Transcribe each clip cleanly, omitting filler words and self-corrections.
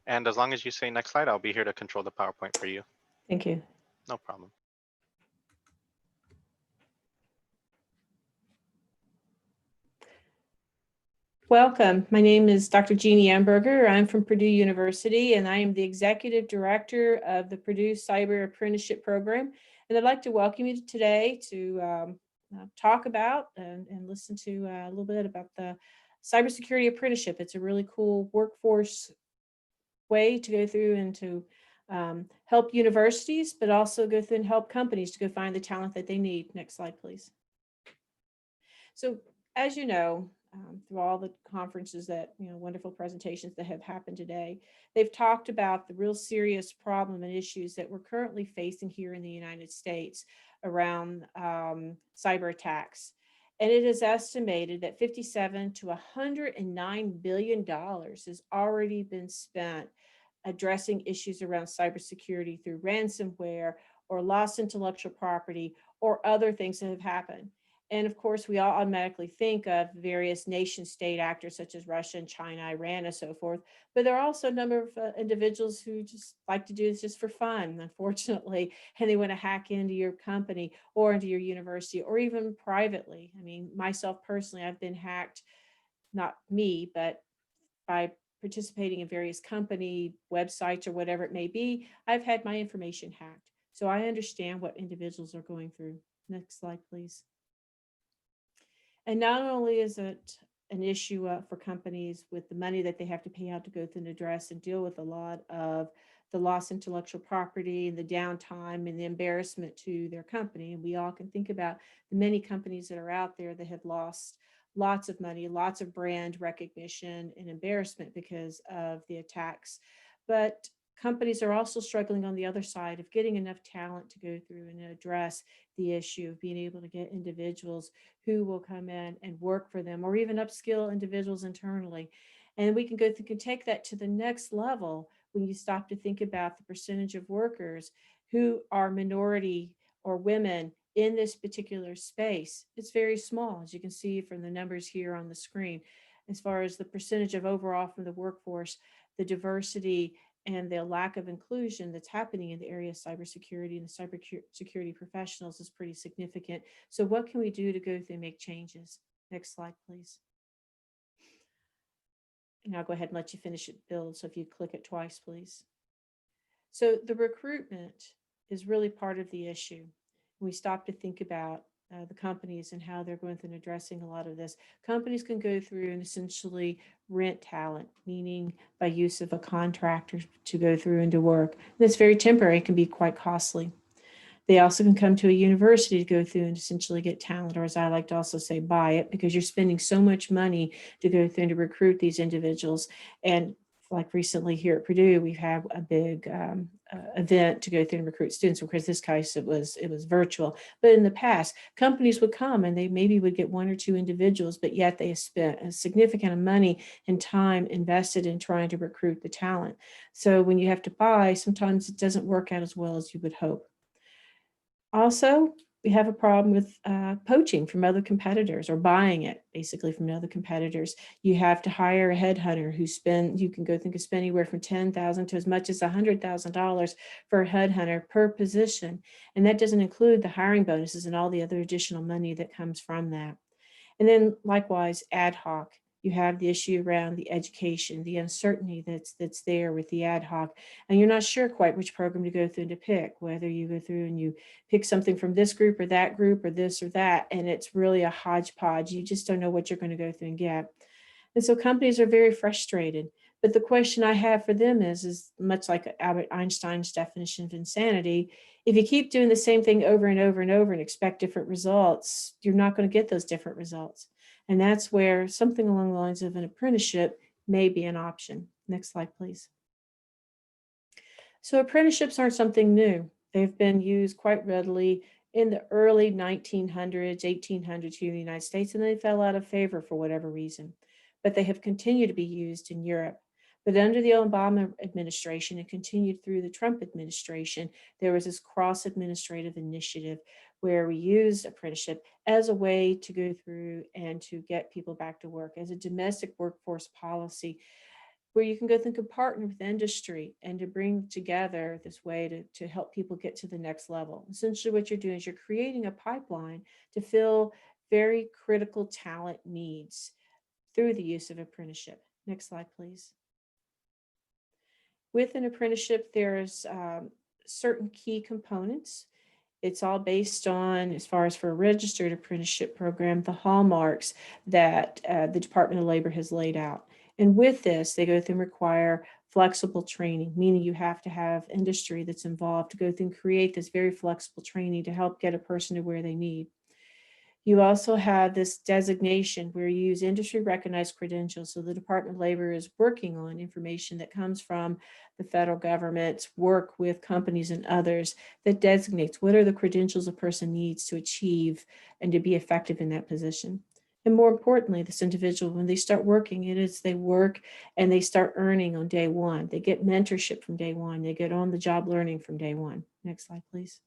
And as long as you say next slide, I'll be here to control the PowerPoint for you. Thank you. No problem. Welcome. My name is Dr. Geanie Umberger. I'm from Purdue University, and I am the Executive Director of the Purdue Cyber Apprenticeship Program. And I'd like to welcome you today to talk about and listen to a little bit about the Cybersecurity Apprenticeship. It's a really cool workforce way to go through and to help universities, but also go through and help companies to go find the talent that they need. Next slide, please. So as you know, through all the conferences that, wonderful presentations that have happened today, they've talked about the real serious problem and issues that we're currently facing here in the United States around cyber attacks. And it is estimated that $57 to $109 billion has already been spent addressing issues around cybersecurity through ransomware or lost intellectual property or other things that have happened. And of course, we all automatically think of various nation state actors such as Russia and China, Iran, and so forth. But there are also a number of individuals who just like to do this just for fun, unfortunately, and they want to hack into your company or into your university or even privately. I mean, myself personally, I've been hacked, not me, but by participating in various company websites or whatever it may be, I've had my information hacked. So I understand what individuals are going through. Next slide, please. And not only is it an issue for companies with the money that they have to pay out to go through and address and deal with a lot of the lost intellectual property and the downtime and the embarrassment to their company. And we all can think about the many companies that are out there that have lost lots of money, lots of brand recognition and embarrassment because of the attacks. But companies are also struggling on the other side of getting enough talent to go through and address the issue of being able to get individuals who will come in and work for them, or even upskill individuals internally. And we can can take that to the next level when you stop to think about the percentage of workers who are minority or women in this particular space. It's very small, as you can see from the numbers here on the screen. As far as the percentage of overall from the workforce, the diversity and the lack of inclusion that's happening in the area of cybersecurity and the cybersecurity professionals is pretty significant. So what can we do to go through and make changes? Next slide, please. And I'll go ahead and let you finish it, Bill. So if you click it twice, please. So the recruitment is really part of the issue. We stop to think about the companies and how they're going through and addressing a lot of this. Companies can go through and essentially rent talent, meaning by use of a contractor to go through and to work. And it's very temporary, it can be quite costly. They also can come to a university to go through and essentially get talent, or as I like to also say, buy it, because you're spending so much money to go through and to recruit these individuals. And like recently here at Purdue, we've had a big event to go through and recruit students. Of course, this case it was virtual, but in the past, companies would come and they maybe would get one or two individuals, but yet they have spent a significant amount of money and time invested in trying to recruit the talent. So when you have to buy, sometimes it doesn't work out as well as you would hope. Also, we have a problem with poaching from other competitors, or buying it basically from other competitors. You have to hire a headhunter you can go think of spend anywhere from $10,000 to as much as $100,000 for a headhunter per position. And that doesn't include the hiring bonuses and all the other additional money that comes from that. And then likewise, ad hoc. You have the issue around the education, the uncertainty that's there with the ad hoc, and you're not sure quite which program to go through and to pick, whether you go through and you pick something from this group or that group or this or that, and it's really a hodgepodge. You just don't know what you're going to go through and get. And so companies are very frustrated. But the question I have for them is much like Albert Einstein's definition of insanity. If you keep doing the same thing over and over and over and expect different results, you're not going to get those different results. And that's where something along the lines of an apprenticeship may be an option. Next slide, please. So apprenticeships aren't something new. They've been used quite readily in the early 1900s, 1800s here in the United States, and they fell out of favor for whatever reason. But they have continued to be used in Europe. But under the Obama administration and continued through the Trump administration, there was this cross-administrative initiative where we used apprenticeship as a way to go through and to get people back to work, as a domestic workforce policy. where you can go think and partner with industry and to bring together this way to help people get to the next level. Essentially what you're doing is you're creating a pipeline to fill very critical talent needs through the use of apprenticeship. Next slide, please. With an apprenticeship, there's certain key components. It's all based on, as far as for a registered apprenticeship program, the hallmarks that the Department of Labor has laid out. And with this, they go through and require flexible training, meaning you have to have industry that's involved to go through and create this very flexible training to help get a person to where they need. You also have this designation where you use industry recognized credentials. So the Department of Labor is working on information that comes from the federal government's work with companies and others that designates what are the credentials a person needs to achieve and to be effective in that position. And more importantly, this individual, when they start working, it is they work and they start earning on day one. They get mentorship from day one. They get on the job learning from day one. Next slide, please.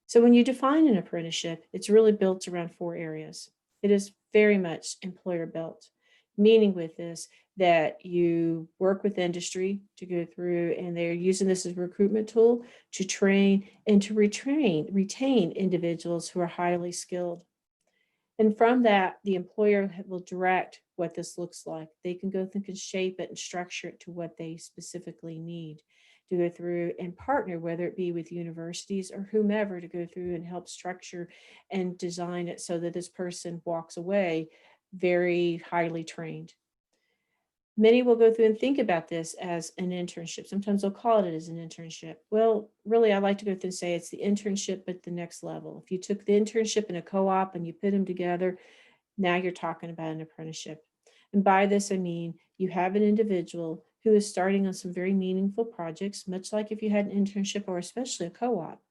So when you define an apprenticeship, it's really built around 4 areas. It is very much employer built, meaning with this that you work with industry to go through, and they're using this as a recruitment tool to train and to retain individuals who are highly skilled. And from that, the employer will direct what this looks like. They can go through and shape it and structure it to what they specifically need to go through and partner, whether it be with universities or whomever, to go through and help structure and design it so that this person walks away very highly trained. Many will go through and think about this as an internship. Sometimes they'll call it as an internship. Well, really, I like to go through and say it's the internship at the next level. If you took the internship and a co-op and you put them together, now you're talking about an apprenticeship. And by this, I mean you have an individual who is starting on some very meaningful projects, much like if you had an internship or especially a co-op.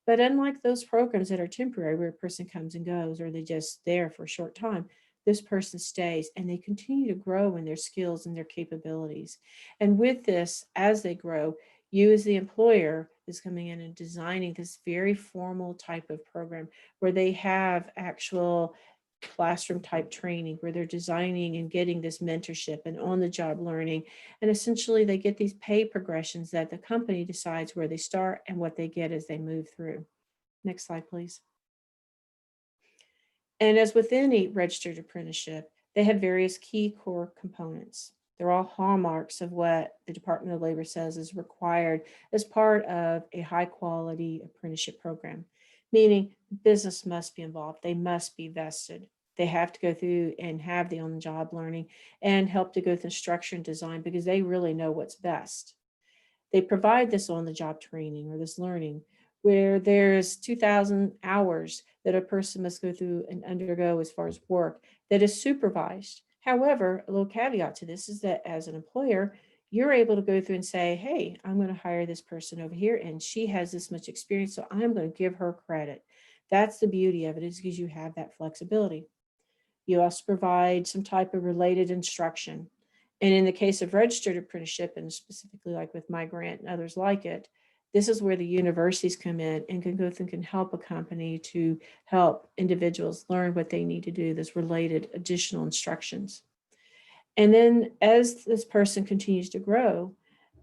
But unlike those programs that are temporary, where a person comes and goes, or they just there for a short time, this person stays and they continue to grow in their skills and their capabilities. And with this, as they grow, you as the employer is coming in and designing this very formal type of program where they have actual classroom type training, where they're designing and getting this mentorship and on the job learning. And essentially they get these pay progressions that the company decides where they start and what they get as they move through. Next slide, please. And as with any registered apprenticeship, they have various key core components. They're all hallmarks of what the Department of Labor says is required as part of a high quality apprenticeship program, meaning business must be involved. They must be vested. They have to go through and have the on-the-job learning and help to go through structure and design because they really know what's best. They provide this on-the-job training or this learning where there's 2,000 hours that a person must go through and undergo as far as work that is supervised. However, a little caveat to this is that as an employer, you're able to go through and say, hey, I'm going to hire this person over here and she has this much experience, so I'm going to give her credit. That's the beauty of it, is because you have that flexibility. You also provide some type of related instruction. And in the case of registered apprenticeship, and specifically like with my grant and others like it, this is where the universities come in and can go through and can help a company to help individuals learn what they need to do, this related additional instructions. And then as this person continues to grow,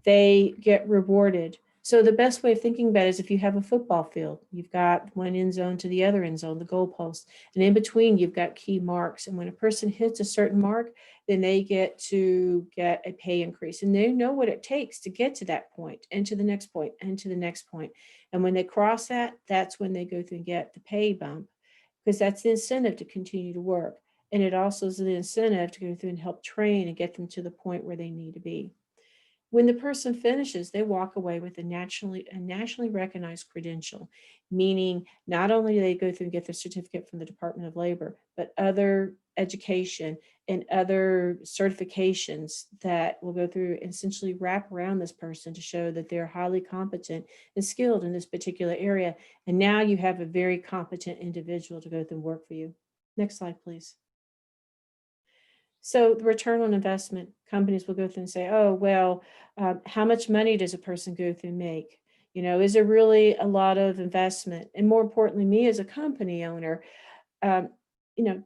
they get rewarded. So the best way of thinking about it is if you have a football field, you've got one end zone to the other end zone, the goalpost, and in between you've got key marks. And when a person hits a certain mark, then they get to get a pay increase. And they know what it takes to get to that point and to the next point and to the next point. And when they cross that, that's when they go through and get the pay bump, because that's the incentive to continue to work. And it also is the incentive to go through and help train and get them to the point where they need to be. When the person finishes, they walk away with a nationally recognized credential, meaning not only do they go through and get their certificate from the Department of Labor, but other education and other certifications that will go through and essentially wrap around this person to show that they're highly competent and skilled in this particular area. And now you have a very competent individual to go through and work for you. Next slide, please. So the return on investment, companies will go through and say, oh, well, how much money does a person go through and make? You know, is there really a lot of investment? And more importantly, me as a company owner, you know,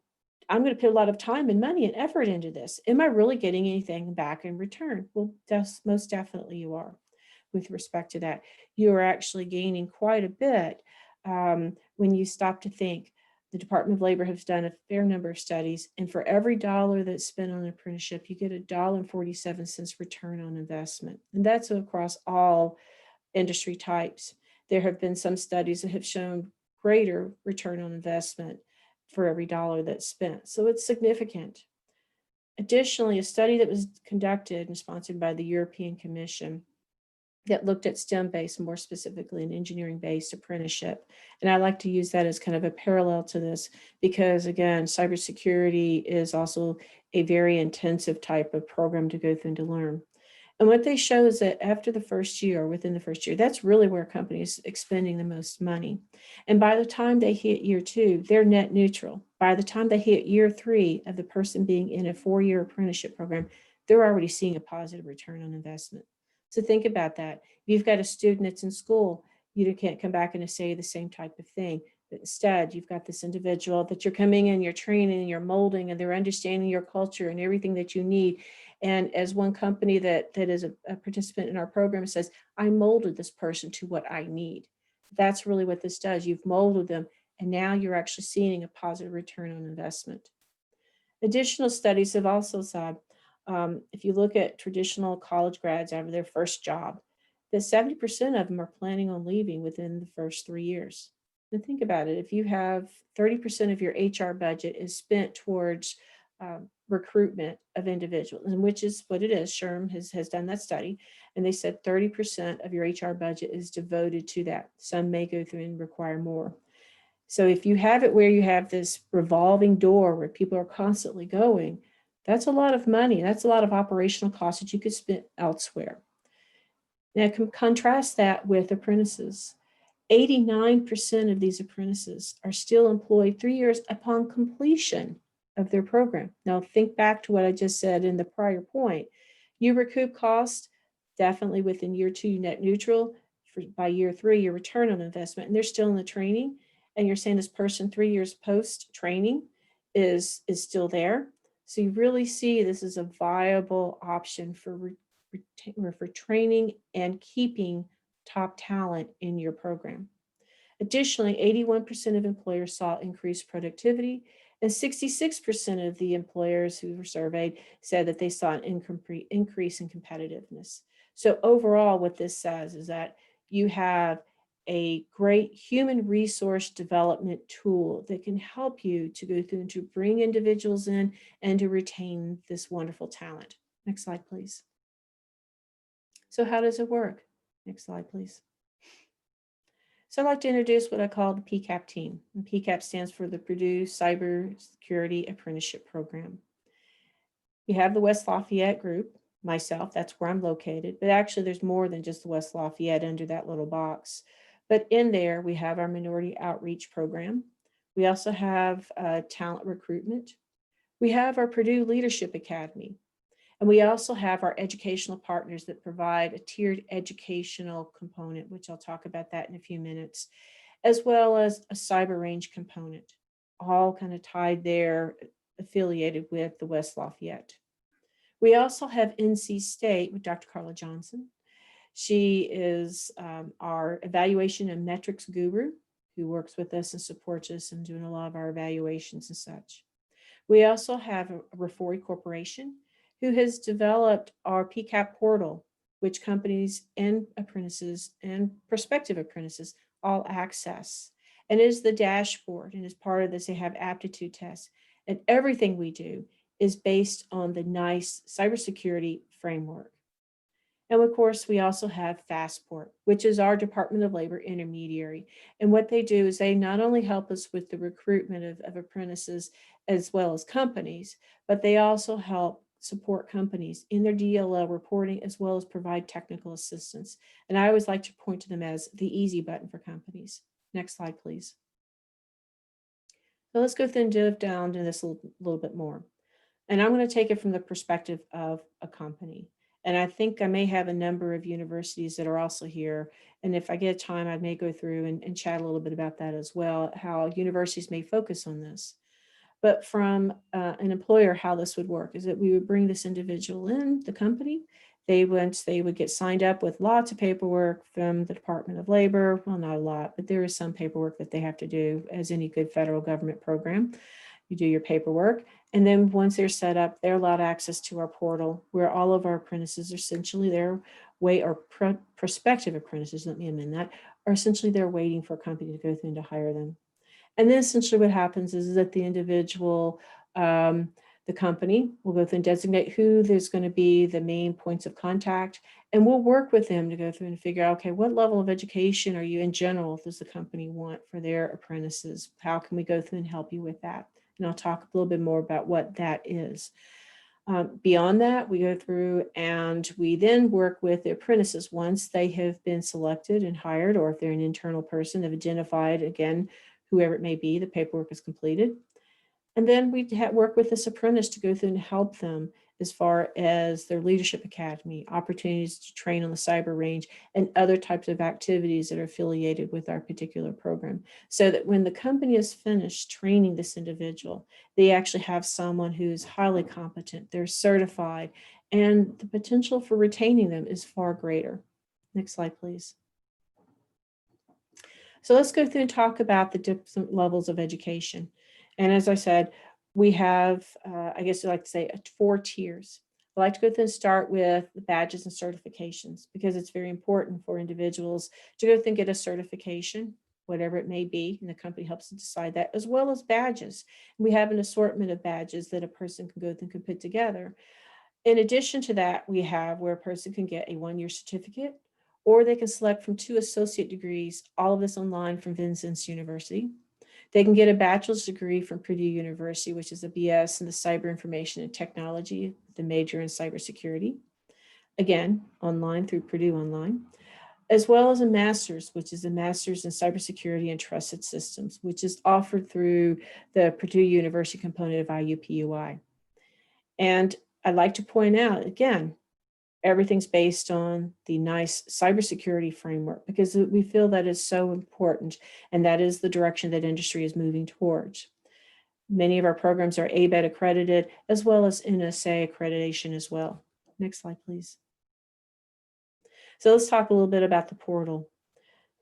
I'm going to put a lot of time and money and effort into this. Am I really getting anything back in return? Well, most definitely you are. With respect to that, you are actually gaining quite a bit when you stop to think. The Department of Labor has done a fair number of studies, and for every dollar that's spent on an apprenticeship, you get $1.47 return on investment. And that's across all industry types. There have been some studies that have shown greater return on investment for every dollar that's spent. So it's significant. Additionally, a study that was conducted and sponsored by the European Commission that looked at STEM-based, more specifically an engineering-based apprenticeship. And I like to use that as kind of a parallel to this because, again, cybersecurity is also a very intensive type of program to go through and to learn. And what they show is that after the first year, within the first year, that's really where companies expending the most money. And by the time they hit year 2, they're net neutral. By the time they hit year 3 of the person being in a 4-year apprenticeship program, they're already seeing a positive return on investment. So think about that. If you've got a student that's in school, you can't come back and say the same type of thing. But instead, you've got this individual that you're coming in, you're training, you're molding, and they're understanding your culture and everything that you need. And as one company that is a participant in our program says, I molded this person to what I need. That's really what this does. You've molded them, and now you're actually seeing a positive return on investment. Additional studies have also said, if you look at traditional college grads out of their first job, that 70% of them are planning on leaving within the first 3 years. And think about it. If you have 30% of your HR budget is spent towards recruitment of individuals, and which is what it is. SHRM has done that study, and they said 30% of your HR budget is devoted to that. Some may go through and require more. So if you have it where you have this revolving door where people are constantly going, that's a lot of money. That's a lot of operational costs that you could spend elsewhere. Now contrast that with apprentices. 89% of these apprentices are still employed 3 years upon completion of their program. Now think back to what I just said in the prior point. You recoup costs definitely within year 2, net neutral. By year 3, your return on investment, and they're still in the training. And you're saying this person 3 years post training is still there. So you really see this is a viable option for training and keeping top talent in your program. Additionally, 81% of employers saw increased productivity, and 66% of the employers who were surveyed said that they saw an increase in competitiveness. So overall, what this says is that you have a great human resource development tool that can help you to go through and to bring individuals in and to retain this wonderful talent. Next slide, please. So how does it work? Next slide, please. So I'd like to introduce what I call the PCAP team. And PCAP stands for the Purdue Cybersecurity Apprenticeship Program. We have the West Lafayette group, myself, that's where I'm located, but actually there's more than just the West Lafayette under that little box. But in there, we have our minority outreach program. We also have talent recruitment. We have our Purdue Leadership Academy. And we also have our educational partners that provide a tiered educational component, which I'll talk about that in a few minutes, as well as a cyber range component, all kind of tied there, affiliated with the West Lafayette. We also have NC State with Dr. Carla Johnson. She is our evaluation and metrics guru who works with us and supports us in doing a lot of our evaluations and such. We also have a Refori Corporation who has developed our PCAP portal, which companies and apprentices and prospective apprentices all access. And it is the dashboard, and as part of this, they have aptitude tests. And everything we do is based on the NICE cybersecurity framework. And of course, we also have FASTPORT, which is our Department of Labor intermediary. And what they do is they not only help us with the recruitment of apprentices as well as companies, but they also help support companies in their DLL reporting as well as provide technical assistance. And I always like to point to them as the easy button for companies. Next slide, please. So let's go through and dive down to this a little bit more. And I'm going to take it from the perspective of a company. And I think I may have a number of universities that are also here. And if I get time, I may go through and chat a little bit about that as well, how universities may focus on this. But from an employer, how this would work is that we would bring this individual in the company. They would get signed up with lots of paperwork from the Department of Labor. Well, not a lot, but there is some paperwork that they have to do, as any good federal government program. You do your paperwork. And then once they're set up, they're allowed access to our portal where all of our apprentices are essentially prospective apprentices, let me amend that, are essentially they're waiting for a company to go through and to hire them. And then essentially what happens is that the individual, the company will go through and designate who there's going to be the main points of contact. And we'll work with them to go through and figure out, okay, what level of education are you in general does the company want for their apprentices? How can we go through and help you with that? And I'll talk a little bit more about what that is. Beyond that, we go through and we then work with the apprentices once they have been selected and hired, or if they're an internal person, they've identified, again, whoever it may be, the paperwork is completed. And then we work with this apprentice to go through and help them as far as their leadership academy, opportunities to train on the cyber range, and other types of activities that are affiliated with our particular program. So that when the company is finished training this individual, they actually have someone who's highly competent, they're certified, and the potential for retaining them is far greater. Next slide, please. So let's go through and talk about the different levels of education. And as I said, we have, I guess I like to say, 4 tiers. I like to go through and start with the badges and certifications because it's very important for individuals to go through and get a certification, whatever it may be, and the company helps to decide that, as well as badges. We have an assortment of badges that a person can go through and can put together. In addition to that, we have where a person can get a 1-year certificate, or they can select from 2 associate degrees, all of this online from Vincennes University. They can get a bachelor's degree from Purdue University, which is a BS in the cyber information and technology, the major in cybersecurity. Again, online through Purdue Online, as well as a master's, which is a master's in cybersecurity and trusted systems, which is offered through the Purdue University component of IUPUI. And I'd like to point out, again, everything's based on the NICE cybersecurity framework because we feel that is so important, and that is the direction that industry is moving towards. Many of our programs are ABET accredited, as well as NSA accreditation as well. Next slide, please. So let's talk a little bit about the portal.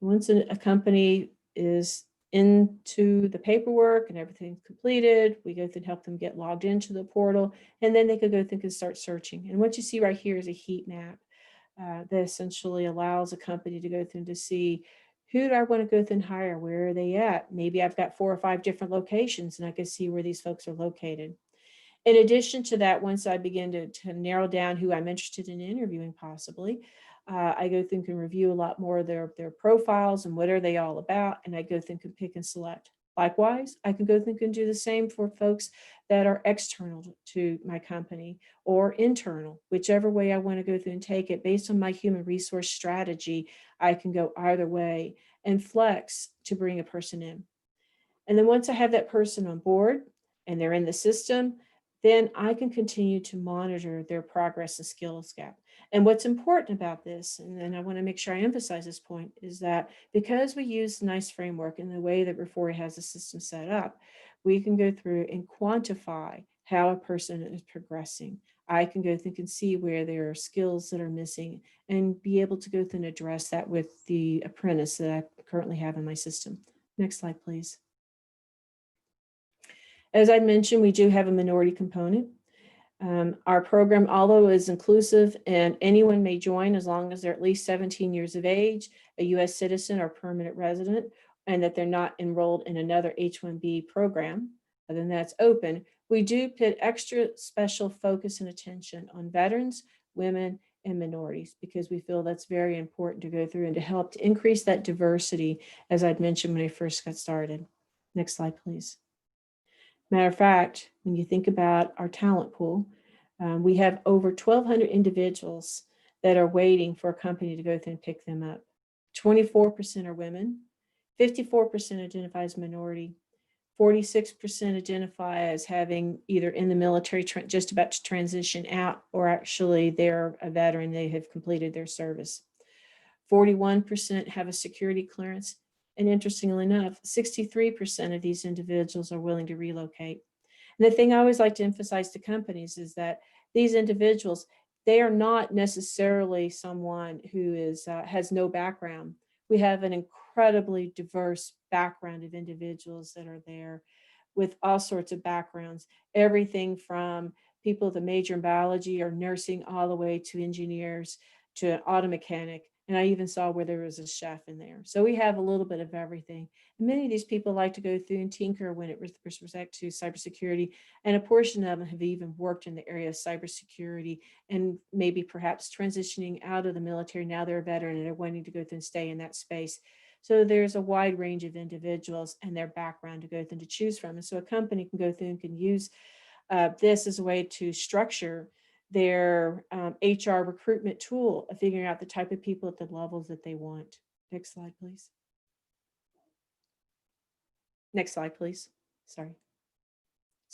Once a company is into the paperwork and everything's completed, we go through and help them get logged into the portal, and then they could go through and start searching. And what you see right here is a heat map that essentially allows a company to go through and to see who do I want to go through and hire, where are they at? Maybe I've got 4 or 5 different locations and I can see where these folks are located. In addition to that, once I begin to narrow down who I'm interested in interviewing possibly, I go through and can review a lot more of their profiles and what are they all about, and I go through and can pick and select. Likewise, I can go through and do the same for folks that are external to my company or internal, whichever way I want to go through and take it based on my human resource strategy. I can go either way and flex to bring a person in. And then once I have that person on board and they're in the system, then I can continue to monitor their progress and skills gap. And what's important about this, and I want to make sure I emphasize this point, is that because we use the NICE framework in the way that Reforia has the system set up, we can go through and quantify how a person is progressing. I can go through and see where there are skills that are missing and be able to go through and address that with the apprentice that I currently have in my system. Next slide, please. As I mentioned, we do have a minority component. Our program, although is inclusive and anyone may join as long as they're at least 17 years of age, a U.S. citizen or permanent resident, and that they're not enrolled in another H-1B program, other than that's open, we do put extra special focus and attention on veterans, women, and minorities because we feel that's very important to go through and to help to increase that diversity, as I'd mentioned when I first got started. Next slide, please. Matter of fact, when you think about our talent pool, we have over 1,200 individuals that are waiting for a company to go through and pick them up. 24% are women, 54% identify as minority, 46% identify as having either in the military, just about to transition out, or actually they're a veteran, they have completed their service. 41% have a security clearance. And interestingly enough, 63% of these individuals are willing to relocate. And the thing I always like to emphasize to companies is that these individuals, they are not necessarily someone who has no background. We have an incredibly diverse background of individuals that are there with all sorts of backgrounds, everything from people with a major in biology or nursing all the way to engineers to an auto mechanic. And I even saw where there was a chef in there. So we have a little bit of everything. And many of these people like to go through and tinker when it with respect to cybersecurity. And a portion of them have even worked in the area of cybersecurity and maybe perhaps transitioning out of the military. Now they're a veteran and they're wanting to go through and stay in that space. So there's a wide range of individuals and their background to go through and to choose from. And so a company can go through and can use this as a way to structure their HR recruitment tool of figuring out the type of people at the levels that they want. Next slide, please. Next slide, please. Sorry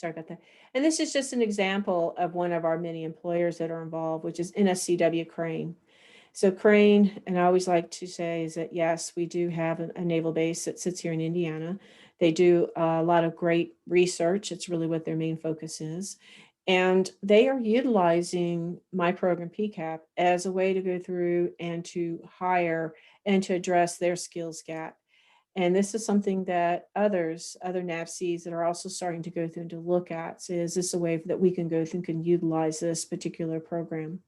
about that. And this is just an example of one of our many employers that are involved, which is NSCW Crane. So Crane, and I always like to say is that, yes, we do have a naval base that sits here in Indiana. They do a lot of great research. It's really what their main focus is. And they are utilizing my program PCAP as a way to go through and to hire and to address their skills gap. And this is something that other NAVCs that are also starting to go through and to look at. So is this a way that we can go through and can utilize this particular program?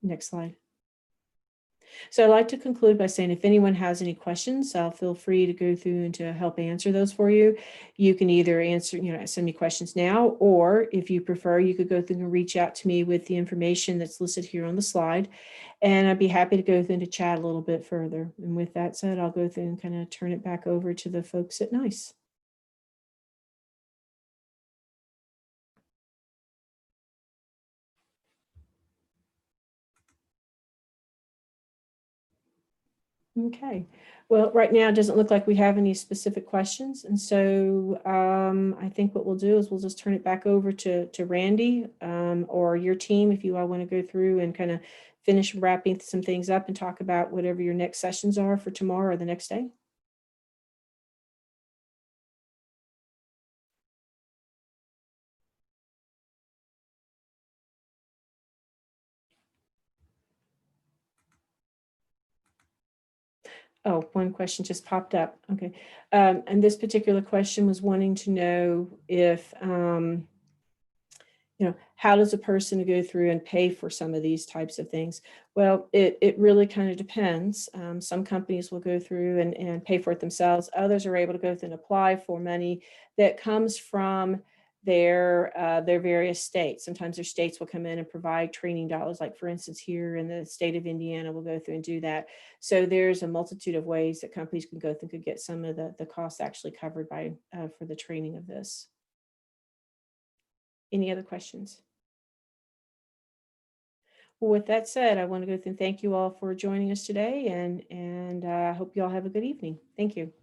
Next slide. So I'd like to conclude by saying if anyone has any questions, feel free to go through and to help answer those for you. You can either send me questions now, or if you prefer, you could go through and reach out to me with the information that's listed here on the slide. And I'd be happy to go through and to chat a little bit further. And with that said, I'll go through and kind of turn it back over to the folks at NICE. Okay, well, right now it doesn't look like we have any specific questions. And so I think what we'll do is we'll just turn it back over to Randy or your team if you all want to go through and kind of finish wrapping some things up and talk about whatever your next sessions are for tomorrow or the next day. Oh, one question just popped up. Okay. And this particular question was wanting to know if, how does a person go through and pay for some of these types of things? Well, it really kind of depends. Some companies will go through and pay for it themselves. Others are able to go through and apply for money that comes from their various states. Sometimes their states will come in and provide training dollars, like for instance, here in the state of Indiana, we'll go through and do that. So there's a multitude of ways that companies can go through and could get some of the costs actually covered by for the training of this. Any other questions? Well, with that said, I want to go through and thank you all for joining us today, and I hope you all have a good evening. Thank you.